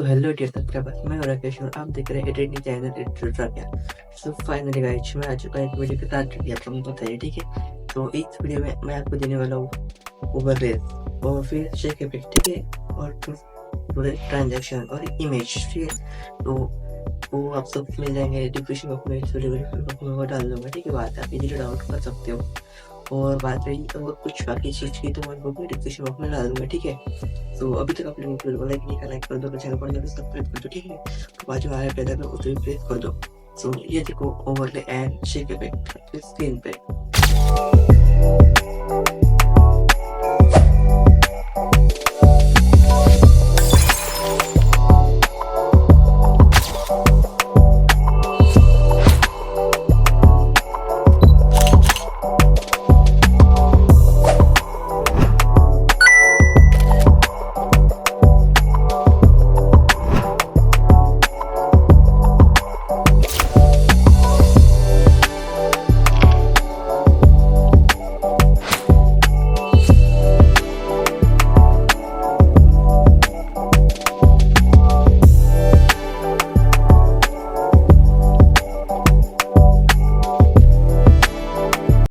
So hello dear subscribers, मैं हूं राकेश और आप देख रहे हैं editing channel editor. So finally guys, मैं आ चुका एक वीडियो के साथ जो कि आपको बताइए, ठीक है। तो इस वीडियो में मैं आपको देने वाला हूँ ओवरलेस और फिर शेक इफेक्ट, ठीक है, और पूरे ट्रांजैक्शन और इमेज, ठीक है। तो वो आप सब मिल जाएंगे डिस्क्रिप्शन बॉक्स में, डिस्क्रिप्शन बॉक्स में वो डाल दूंगा, ठीक है। बात आप इजीली डाउनलोड कर सकते हो। और बात रही अगर कुछ बाकी चीज़ की तो मैं वो भी डिस्क्रिप्शन बॉक्स में डाल दूंगा, ठीक है। तो अभी तक आपने वीडियो को लाइक नहीं किया, लाइक कर दो, चैनल पर नए सब्सक्राइब कर दो, ठीक है। तो बाजू में आया बेल आइकन उसे भी प्रेस कर दो। सो ये देखो overlay and shake effect screen पे।